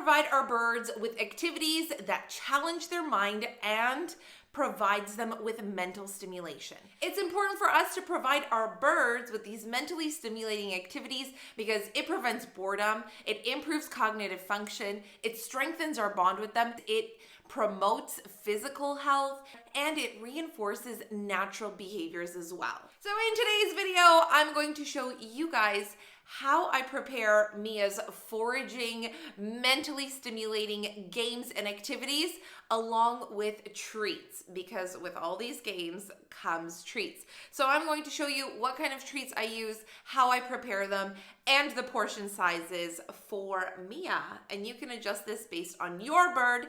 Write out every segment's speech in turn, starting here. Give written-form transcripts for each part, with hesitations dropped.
provide our birds with activities that challenge their mind and provides them with mental stimulation. It's important for us to provide our birds with these mentally stimulating activities because it prevents boredom, it improves cognitive function, it strengthens our bond with them, it promotes physical health, and it reinforces natural behaviors as well. So in today's video, I'm going to show you guys how I prepare Mia's foraging, mentally stimulating games and activities along with treats, because with all these games comes treats. So I'm going to show you what kind of treats I use, how I prepare them, and the portion sizes for Mia. And you can adjust this based on your bird.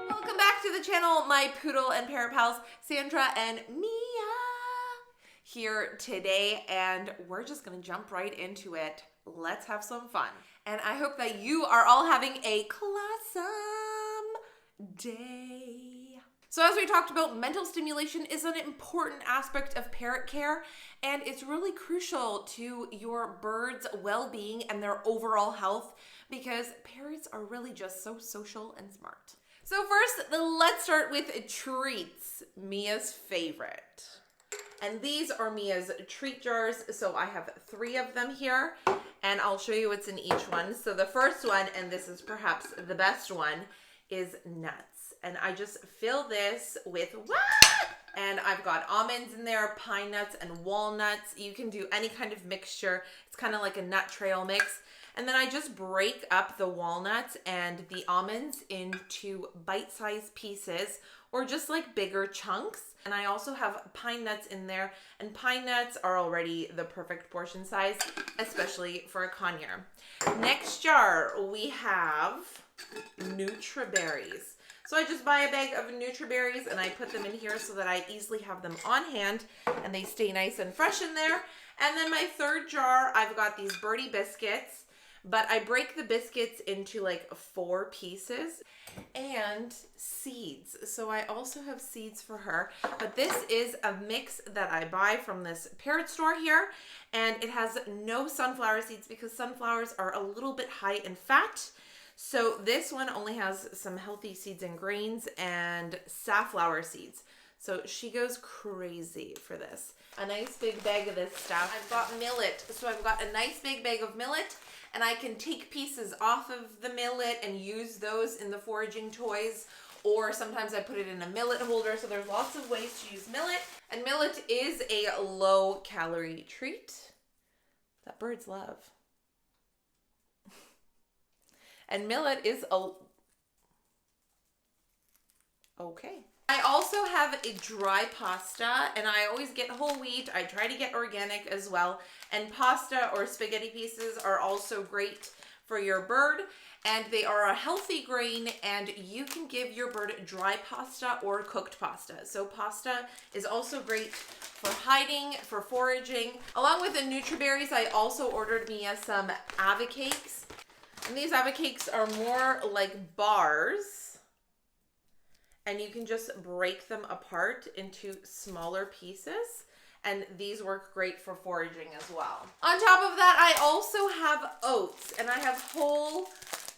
Welcome back to the channel, my poodle and parrot pals, Sandra and Mia here today, and we're just gonna jump right into it. Let's have some fun. And I hope that you are all having a classome day. So as we talked about, mental stimulation is an important aspect of parrot care, and it's really crucial to your bird's well-being and their overall health because parrots are really just so social and smart. So first, let's start with treats, Mia's favorite. And these are Mia's treat jars. So I have 3 of them here, and I'll show you what's in each one. So the first one, and this is perhaps the best one, is nuts. And I just fill this with what? And I've got almonds in there, pine nuts, and walnuts. You can do any kind of mixture. It's kind of like a nut trail mix. And then I just break up the walnuts and the almonds into bite-sized pieces or just like bigger chunks. And I also have pine nuts in there, and pine nuts are already the perfect portion size, especially for a conure. Next jar, we have Nutriberries. So I just buy a bag of Nutriberries and I put them in here so that I easily have them on hand and they stay nice and fresh in there. And then my third jar, I've got these birdie biscuits, but I break the biscuits into like 4 pieces, and seeds. So I also have seeds for her, but this is a mix that I buy from this parrot store here, and it has no sunflower seeds because sunflowers are a little bit high in fat. So this one only has some healthy seeds and grains and safflower seeds. So she goes crazy for this. A nice big bag of this stuff. I've got millet. So I've got a nice big bag of millet, and I can take pieces off of the millet and use those in the foraging toys, or sometimes I put it in a millet holder. So there's lots of ways to use millet, and millet is a low calorie treat that birds love. And millet is okay. I also have a dry pasta, and I always get whole wheat. I try to get organic as well. And pasta or spaghetti pieces are also great for your bird, and they are a healthy grain, and you can give your bird dry pasta or cooked pasta. So pasta is also great for hiding, for foraging. Along with the Nutriberries, I also ordered Mia some avocakes. And these avocakes are more like bars, and you can just break them apart into smaller pieces, and these work great for foraging as well. On top of that, I also have oats, and I have whole,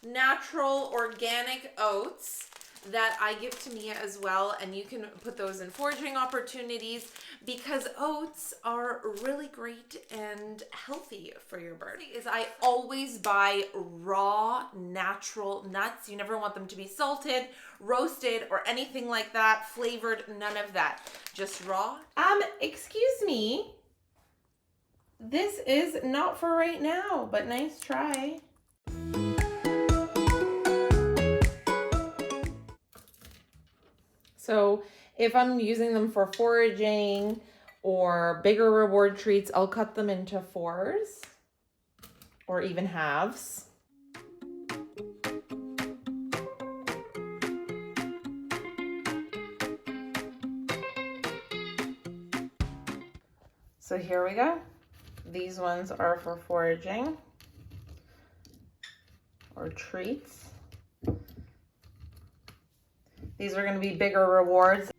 natural, organic oats that I give to Mia as well, and you can put those in foraging opportunities because oats are really great and healthy for your bird. Is I always buy raw, natural nuts. You never want them to be salted, roasted, or anything like that, flavored, none of that. Just raw. Excuse me. This is not for right now, but nice try. So if I'm using them for foraging or bigger reward treats, I'll cut them into 4s or even halves. So here we go. These ones are for foraging or treats. These are going to be bigger rewards.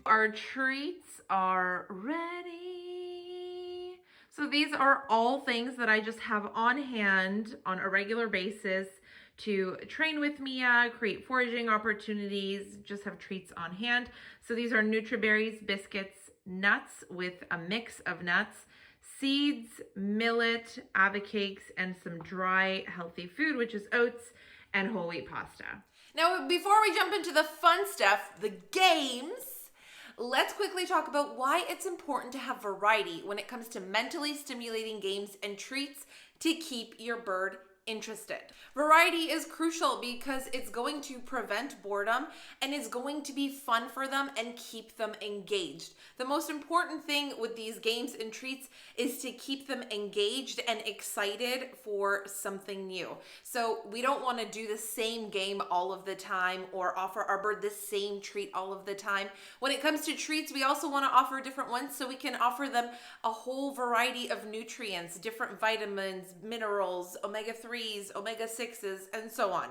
Our treats are ready. So these are all things that I just have on hand on a regular basis to train with Mia, create foraging opportunities, just have treats on hand. So these are Nutriberries, biscuits, nuts with a mix of nuts, seeds, millet, avocakes, and some dry healthy food, which is oats and whole wheat pasta. Now, before we jump into the fun stuff, the games, let's quickly talk about why it's important to have variety when it comes to mentally stimulating games and treats to keep your bird interested. Variety is crucial because it's going to prevent boredom and it's going to be fun for them and keep them engaged. The most important thing with these games and treats is to keep them engaged and excited for something new. So we don't want to do the same game all of the time or offer our bird the same treat all of the time. When it comes to treats, we also want to offer different ones so we can offer them a whole variety of nutrients, different vitamins, minerals, omega-3s, omega-6s, and so on.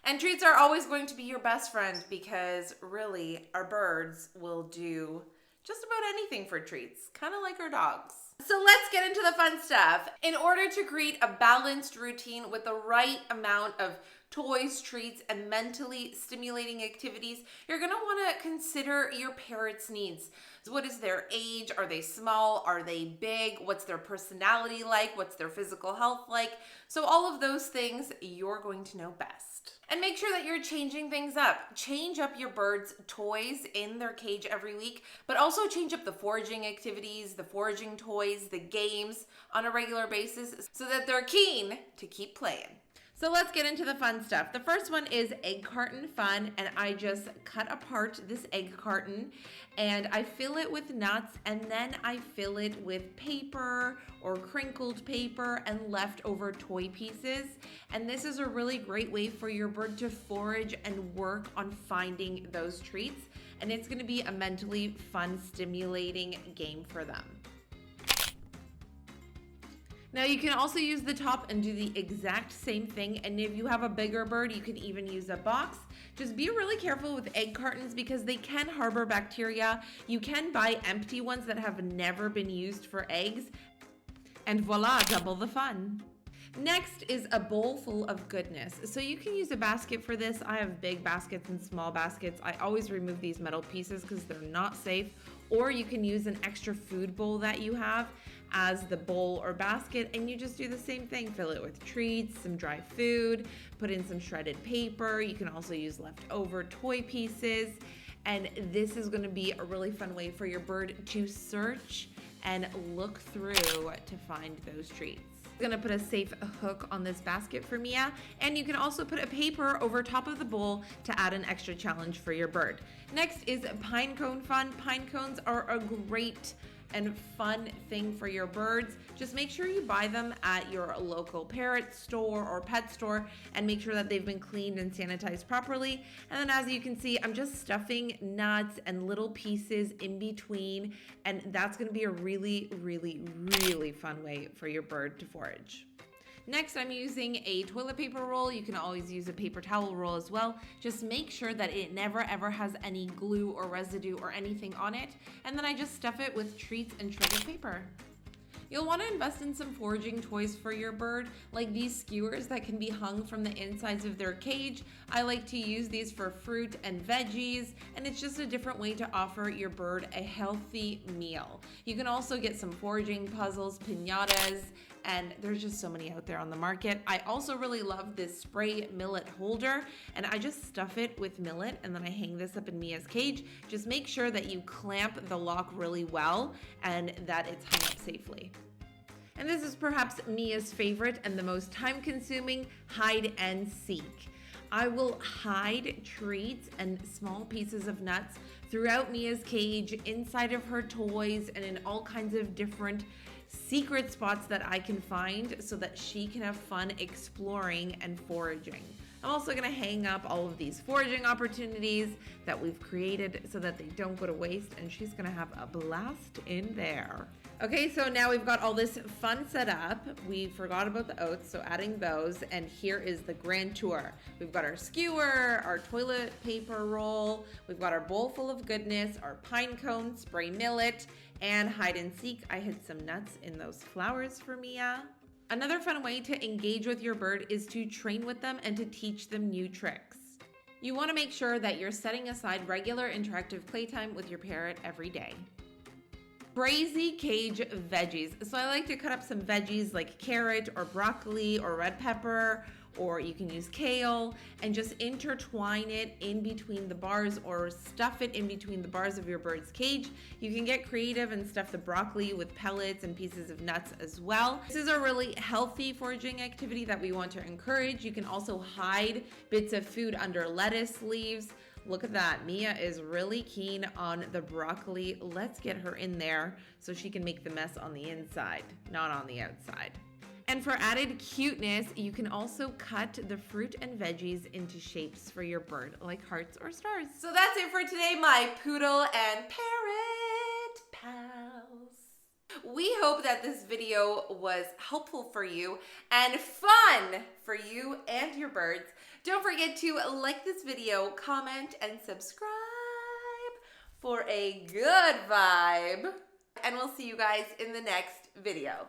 And treats are always going to be your best friend because really our birds will do just about anything for treats, kind of like our dogs. So let's get into the fun stuff. In order to create a balanced routine with the right amount of toys, treats, and mentally stimulating activities, you're going to want to consider your parrot's needs. So what is their age? Are they small? Are they big? What's their personality like? What's their physical health like? So all of those things you're going to know best. And make sure that you're changing things up. Change up your bird's toys in their cage every week, but also change up the foraging activities, the foraging toys, the games on a regular basis so that they're keen to keep playing. So let's get into the fun stuff. The first one is egg carton fun, and I just cut apart this egg carton and I fill it with nuts, and then I fill it with paper or crinkled paper and leftover toy pieces. And this is a really great way for your bird to forage and work on finding those treats. And it's going to be a mentally fun, stimulating game for them. Now you can also use the top and do the exact same thing, and if you have a bigger bird, you can even use a box. Just be really careful with egg cartons because they can harbor bacteria. You can buy empty ones that have never been used for eggs, and voila, double the fun. Next is a bowl full of goodness. So you can use a basket for this. I have big baskets and small baskets. I always remove these metal pieces because they're not safe. Or you can use an extra food bowl that you have as the bowl or basket, and you just do the same thing. Fill it with treats, some dry food, put in some shredded paper. You can also use leftover toy pieces. And this is going to be a really fun way for your bird to search and look through to find those treats. I'm gonna put a safe hook on this basket for Mia, and you can also put a paper over top of the bowl to add an extra challenge for your bird. Next is pine cone fun. Pine cones are a great and fun thing for your birds. Just make sure you buy them at your local parrot store or pet store and make sure that they've been cleaned and sanitized properly. And then as you can see, I'm just stuffing nuts and little pieces in between, and that's gonna be a really, really, really fun way for your bird to forage. Next, I'm using a toilet paper roll. You can always use a paper towel roll as well. Just make sure that it never ever has any glue or residue or anything on it. And then I just stuff it with treats and shredded paper. You'll want to invest in some foraging toys for your bird, like these skewers that can be hung from the insides of their cage. I like to use these for fruit and veggies, and it's just a different way to offer your bird a healthy meal. You can also get some foraging puzzles, piñatas, and there's just so many out there on the market. I also really love this spray millet holder, and I just stuff it with millet, and then I hang this up in Mia's cage. Just make sure that you clamp the lock really well and that it's hung up safely. And this is perhaps Mia's favorite and the most time-consuming, hide and seek. I will hide treats and small pieces of nuts throughout Mia's cage, inside of her toys, and in all kinds of different secret spots that I can find so that she can have fun exploring and foraging. I'm also going to hang up all of these foraging opportunities that we've created so that they don't go to waste, and she's going to have a blast in there. Okay, so now we've got all this fun set up. We forgot about the oats, so adding those, and here is the grand tour. We've got our skewer, our toilet paper roll, we've got our bowl full of goodness, our pine cone, spray millet, and hide and seek. I hid some nuts in those flowers for Mia. Another fun way to engage with your bird is to train with them and to teach them new tricks. You want to make sure that you're setting aside regular interactive playtime with your parrot every day. Crazy cage veggies. So I like to cut up some veggies like carrot or broccoli or red pepper, or you can use kale, and just intertwine it in between the bars or stuff it in between the bars of your bird's cage. You can get creative and stuff the broccoli with pellets and pieces of nuts as well. This is a really healthy foraging activity that we want to encourage. You can also hide bits of food under lettuce leaves. Look at that. Mia is really keen on the broccoli. Let's get her in there so she can make the mess on the inside, not on the outside. And for added cuteness, you can also cut the fruit and veggies into shapes for your bird, like hearts or stars. So that's it for today, my poodle and parrot pals. We hope that this video was helpful for you and fun for you and your birds. Don't forget to like this video, comment, and subscribe for a good vibe. And we'll see you guys in the next video.